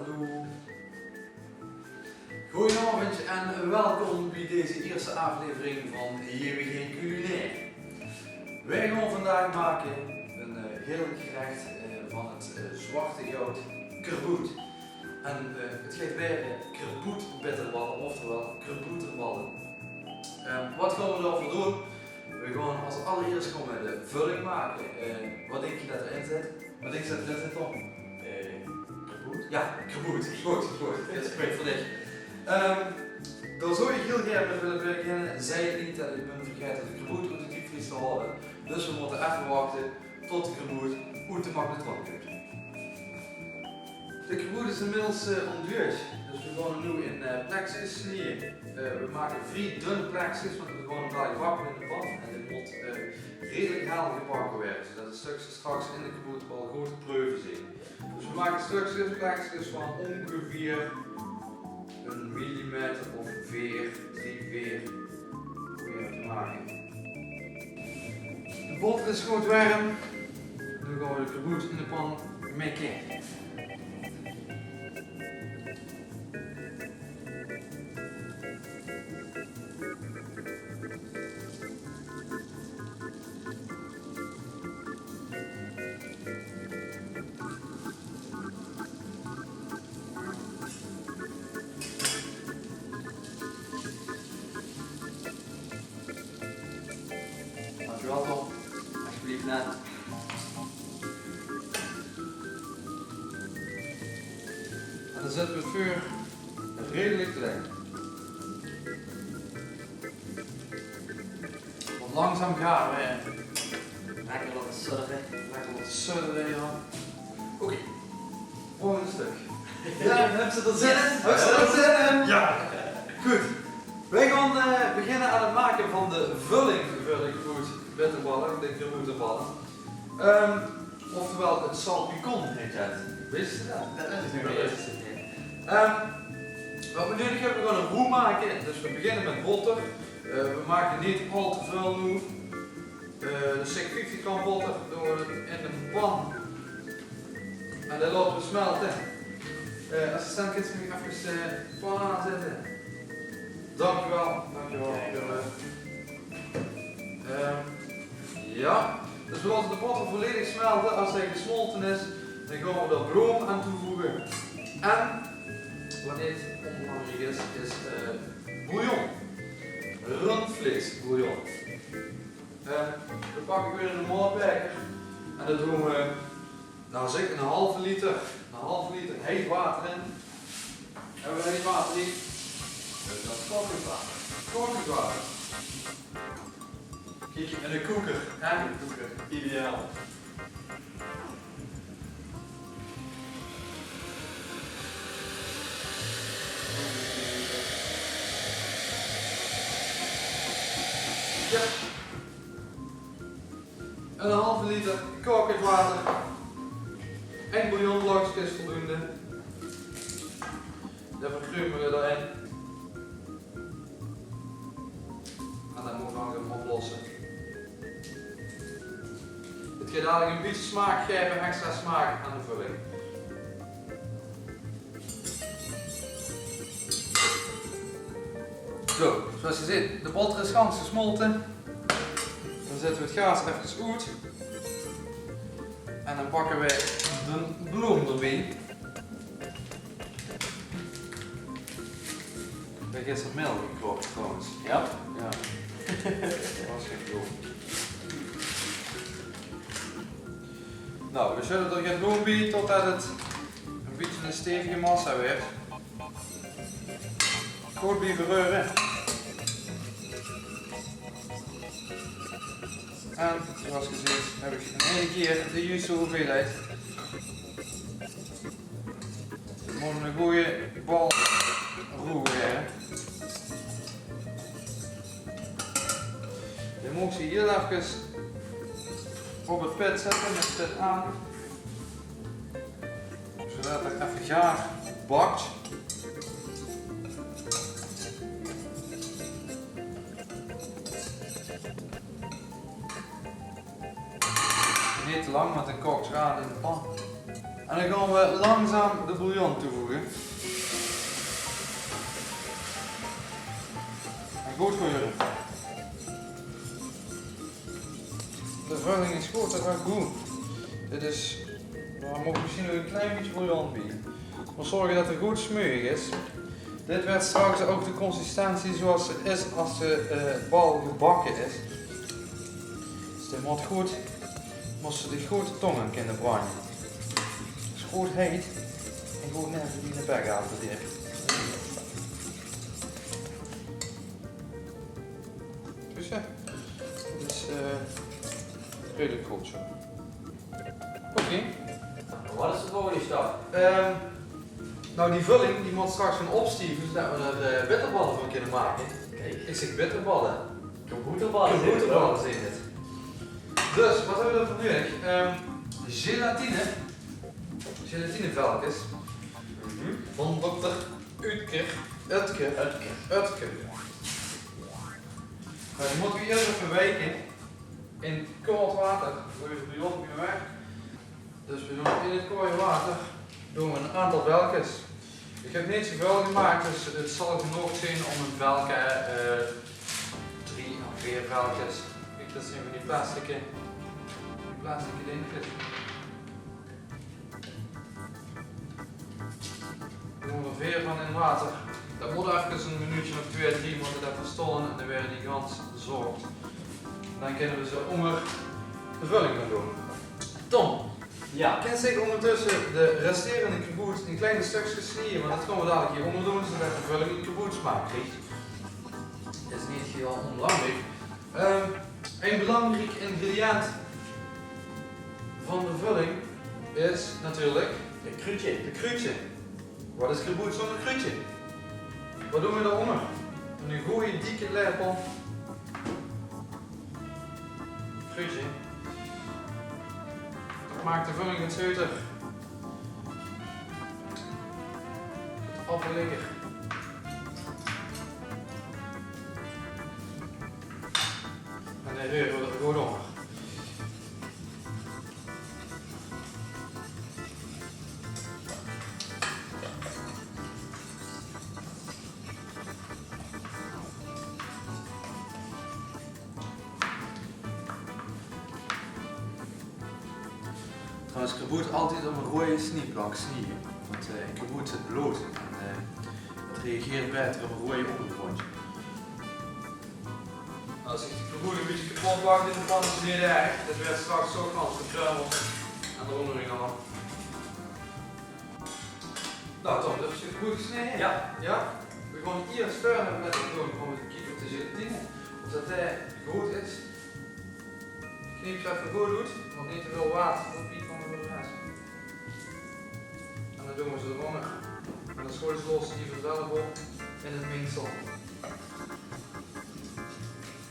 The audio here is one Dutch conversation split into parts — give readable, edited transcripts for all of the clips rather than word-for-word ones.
Hallo. Goedenavond en welkom bij deze eerste aflevering van JWG Culinair. Wij gaan vandaag maken een heerlijk gerecht van het zwarte goud kerboet. En het geeft bij kerboetbitterballen, oftewel kerboeterballen. Wat gaan we daarvoor doen? We gaan als allereerst de vulling maken. Wat denk je dat erin zit? Wat denk je dat erin zit dan? Kerboet? Ja, kerboet. Goed. Dat is correct voor dich. Daar zou ik heel graag met willen beginnen. Zij het niet dat ik ben vergeten de kerboet uit de diepvries te halen. Dus we moeten even wachten tot de kerboet uit de magnetron komt. De kerboet is inmiddels ontdooid. Dus we gaan hem nu in plakjes snijden. We maken 3 dunne plakjes, want we gaan hem dadelijk bakken in de pan. En dit moet redelijk haal gebakken worden, zodat de stukjes straks in de kerboetbal goed proeven zijn. Dus we maken stukjes, plakjes van ongeveer een millimeter of 4, 3 veer. Probeer te maken. De boter is goed warm. Nu gaan we de kerboet in de pan mikken. Dankjewel Tom. Alsjeblieft net. En dan zetten we het vuur redelijk te leggen. Want langzaam gaan we Lekker wat sudderen. lekker wat sudderen. Ja. Oké, volgende stuk. Ja, heb ze er zin in? Heb je er zin in? Ja. Goed. Wij gaan beginnen aan het maken van de vulling voor de kerboetbitterballen, de kerboeterballen. Oftewel het salpicon heet het. Wist je dat? Dat is nu de eerste. Wat we nodig hebben, we gaan een roux maken. Dus we beginnen met boter. We maken niet al te veel nu. Dus 50 gram boter doen we in een pan. En dat laten we smelten. Assistent, kunt u me even de pan aanzetten? Dankjewel. Ja, dus we laten de boter volledig smelten. Als hij gesmolten is, dan gaan we er bloem aan toevoegen. En, wat niet onbelangrijk is bouillon. Rundvleesbouillon. Dan pak ik weer een moordbeker. En dat doen we, nou zeg een halve liter heet water in. Hebben we heet water in? Dus dat is kokend water. Kokend water. Kijk, en een koeker. En een koeker. Ideaal. Ja. En een halve liter kokend water. En bouillonblokjes is voldoende. Dat verkruimen we erin. En dat moet langzaam oplossen. Het gaat dadelijk een beetje smaak geven, extra smaak aan de vulling. Zo, zoals je ziet, de boter is gans gesmolten. Dan zetten we het gaas even uit. En dan pakken we de bloem erbij. Er is er melk gekookt trouwens. Ja. Ja. Dat was geen bloem. Nou, we zullen er gaan bloem bij totdat het een beetje een stevige massa werd. Goed blijven reuren. En zoals gezien heb ik in één keer de juiste hoeveelheid. We moeten een goede bal roeren. Je moet ze heel even op het pit zetten met het pit aan. Zodat het even gaar bakt. Niet te lang, want dan kookt raad in de pan. En dan gaan we langzaam de bouillon toevoegen. En goed geuren. De vulling is goed, dat gaat goed. Dit is, nou, moet ik misschien nog een klein beetje bouillon bieden. Maar zorgen dat het goed smeuig is. Dit werd straks ook de consistentie zoals het is als de bal gebakken is. Dus dit moet goed, moest de grote tongen kunnen branden. Het is goed heet en goed net die in de bek halen hier. Dus ja, dit is redelijk goed zo. Oké. Wat is de volgende stap? Nou, die vulling die moet straks gaan opstieven zodat we er bitterballen van kunnen maken. Kijk. Ik zeg bitterballen. Computerballen. Computerballen zijn het. Dus, wat hebben we ervoor nodig? Gelatine. Gelatinevelkjes. Van dokter Utker. Nou, die moeten we eerst even weken in koud water. Voor je bouillon weer weg. Dus we doen in het koude water doen we een aantal velkjes. Ik heb niet zoveel gemaakt, dus het zal genoeg zijn om een velke 3 of 4 velkjes. Kijk, dat zijn van die plastic dingetjes. Doen we er 4 van in water. Dat moet even een minuutje of 2, 3 moeten dat verstoren en dan weer die gans bezorgd. Dan kunnen we zo onder de vulling gaan doen. Tom. Ja. Ken zich ondertussen de resterende kaboot in kleine stukjes snijden, want dat gaan we dadelijk hier onder doen, zodat de vulling een kabootsmaak krijgt. Dat is niet heel onbelangrijk. Een belangrijk ingrediënt van de vulling is natuurlijk De krutje. de kruidje. Wat is kaboot zonder kruidje? Wat doen we daaronder? Een goede dikke lepel kruidje. Maak de vulling het zeuter. Appellekker. En dan reuren we er goed onder. Trouwens, kaboot altijd op een rode snijplank snijden, want een kaboot zit bloot en het reageert beter op een rode ondergrond. Als ik de kaboot een beetje kapot maak in de pan, is het niet erg. Dat werd straks zo kans gekruimeld aan de onderring al. Nou Tom, dat is je goed gesneden? Ja. Ja? We gaan eerst verder met het doen om te kijken op de gelatine, of dat hij goed is. Knip het even goed doet, want niet te veel water, dat biedt van de rest. En dan doen we ze eronder. En dan schootslossen die vanzelf op in het mengsel.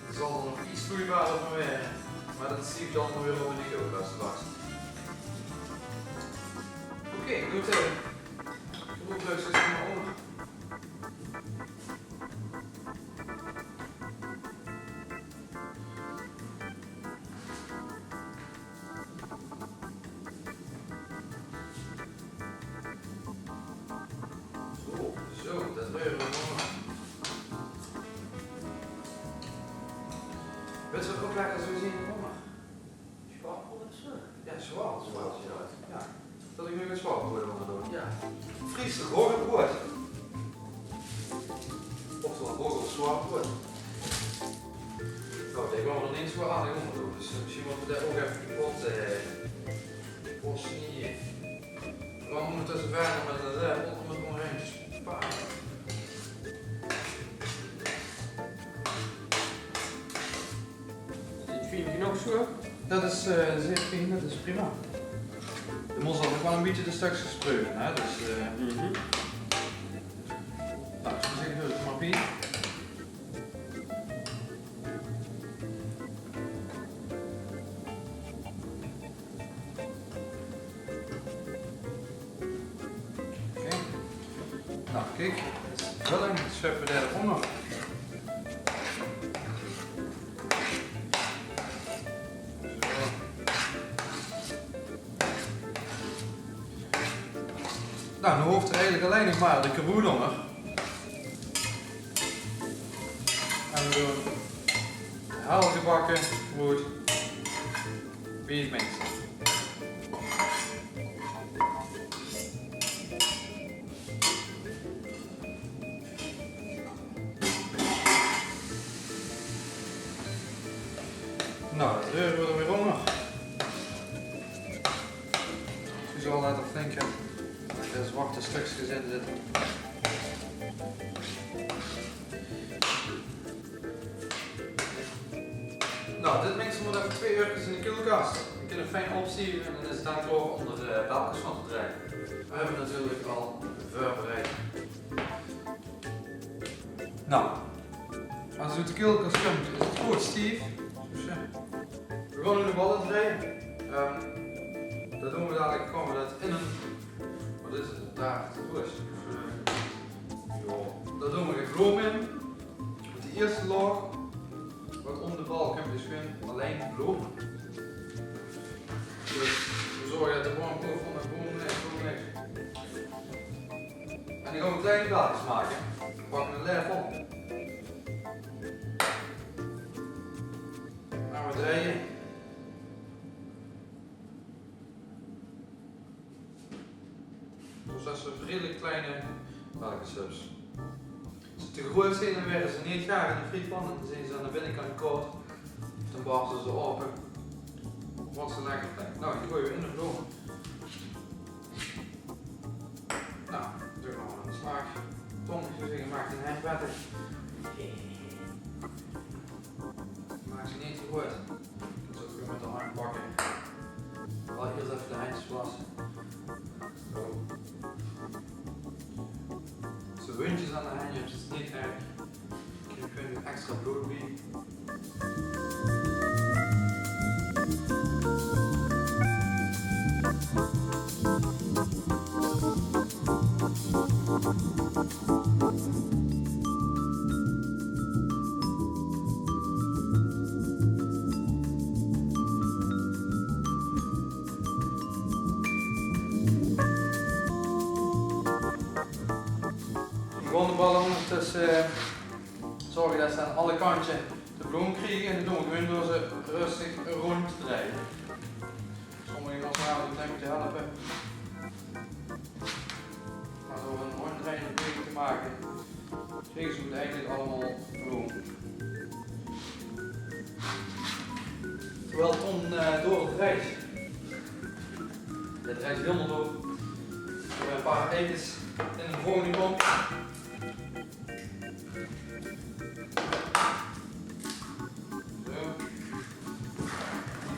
Er zal er nog iets vloeibaarder van werden, maar dat zie ik dan nog weer op in de koelkast straks. Oké, doe het even. Goed leuk, zet het maar onder. Zo, dat reuren we nog. Weet je wat ook lekker zo zien komen? Schwabbel of zo? Ja, zwaar. Ja. Dat ik nu een zwaar onder doen. Ja. Friese borrelbrood. Oftewel borrel zwaar brood. Nou, die gaan we er niet zo aardig onder doen, dus misschien moeten we daar ook even kapot snijden. We gaan ondertussen verder met de lepel om het omheen te sparen. Dit vind je nog zo? Dat is zeer fijn, dat is prima. Je moet altijd gewoon een beetje de stukjes spreuken, hè? Dus, nou, ik zou zeggen, doe het maar bij. Oké. Nou, kijk, vulling, scheppen we daaronder. Nou, nu hoeft er eigenlijk alleen nog maar de kaboe onder. En we doen hel gebakken brood bij het mengsel. Nou, dat reuren we er weer onder. Je zal laten flinken. De zwarte stukjes in zitten. Nou, dit mengsel moet even 2 uur in de koelkast. Je kunt het fijn opstieven en dan is het dan klaar om er belkens van te draaien. We hebben natuurlijk al voorbereid. Nou, als u de koelkast komt, is het goed stief. Dus ja, we gaan nu de ballen draaien. Dat doen we dadelijk, komen we dat in een. Wat is het? Daar, de rust. Daar doen we de bloem in. Met de eerste laag, wat om de bal komt, is gewoon alleen bloem. Dus we zorgen dat de warmproef van de bloem niks. En die gaan we kleine blaadjes maken. We pakken een lijf op. En we draaien. Dus dat zijn redelijk kleine balkensubs. Als ze te groot zijn, dan werden ze niet gaar in de frietpan en dan zijn ze aan de binnenkant koud. Dan barsten ze open. Wat ze lekker plekken. Nou, die gooien we in de vloer. Nou, toen gaan we aan de slag. Tonnetjes gemaakt in hegwetter. Maak ze niet te goed. Dat is ook weer met de hand pakken. Al eerst even de handjes wassen. Zo. Zo windjes aan de handjes, dat is niet erg. Je kunt extra bloed bij. Gewoon de ballen ondertussen zorgen dat ze aan alle kanten de bloem krijgen en dat doen we gewoon door ze rustig rond te draaien. Sommige massalen zijn moeten helpen. Maar door een ronddraaiende beweging te maken, krijgen ze uiteindelijk allemaal bloem. Terwijl Tom door het rijst. Dit rijst helemaal door. We hebben een paar etens in de volgende komt.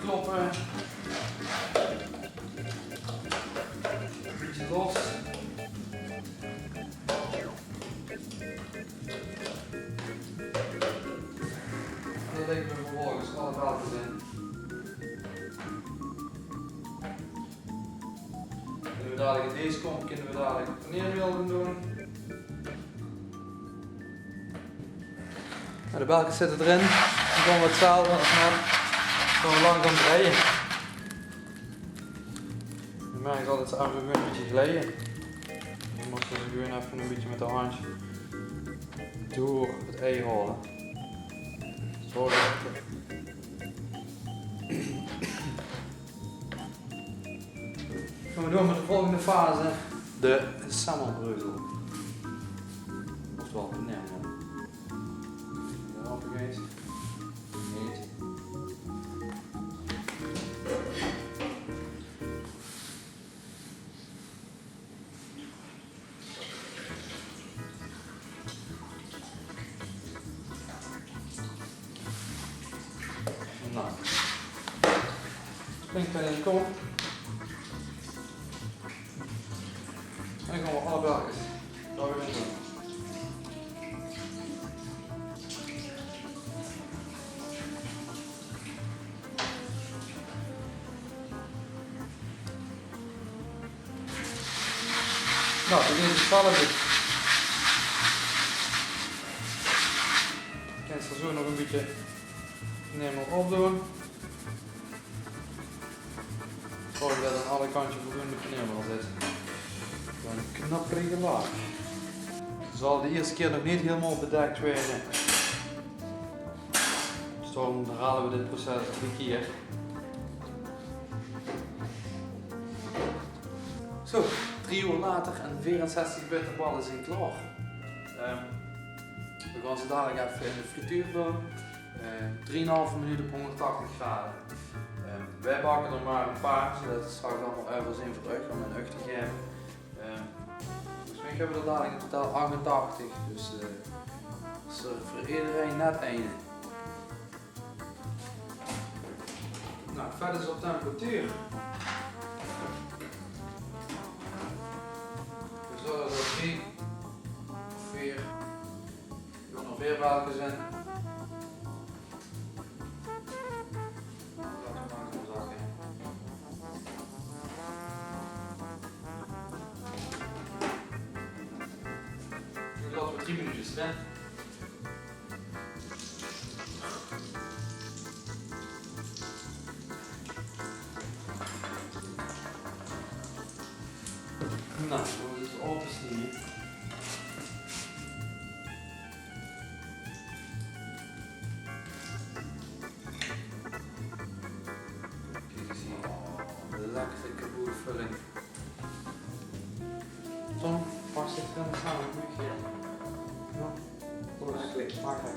Kloppen. Een beetje los. En dan leggen we vervolgens alle beltjes in. Kunnen we dadelijk in deze komt, kunnen we dadelijk paneermeel gaan doen. Nou, de beltjes zitten erin. Dan gaan we hetzelfde als net. Gewoon lang gaan draaien. Je merkt dat het af en toe een beetje glijden. Je moet ze gewoon even een beetje met de handje door het ei halen. Zo dat gaan we door met de volgende fase, de sammelbreudel. Oftewel paneermeel. Ja, vergeet. Niet. Nou, springpen in de kom. En dan gaan we alle belletjes daar weer in doen. Nou, dit is hetzelfde. Ik kan het zo nog een beetje nemen opdoen. Zorg dat aan alle kantjes voldoende paneermeel zit. Een knapperige laag. Het zal de eerste keer nog niet helemaal bedekt worden. Dus daarom herhalen we dit proces 3 keer. Zo, 3 uur later en 64 bitterballen zijn klaar. We gaan ze dadelijk even in de frituur doen. 3,5 minuten op 180 graden. Wij bakken er maar een paar, zodat het straks allemaal even zijn voor terug om een ucht te geven. Volgens mij hebben we er dadelijk in totaal 88, dus is er voor iedereen net één. Nou, verder is op temperatuur. We zullen er 3 of 4, ik wil nog weer welke zijn. Nu laten we 3 minuutjes erin. Nou, zo is het opensnijden. Kijk eens hier, lekkere kaboervulling. Tom, pas dit gaan samen met je. Ja, makkelijk.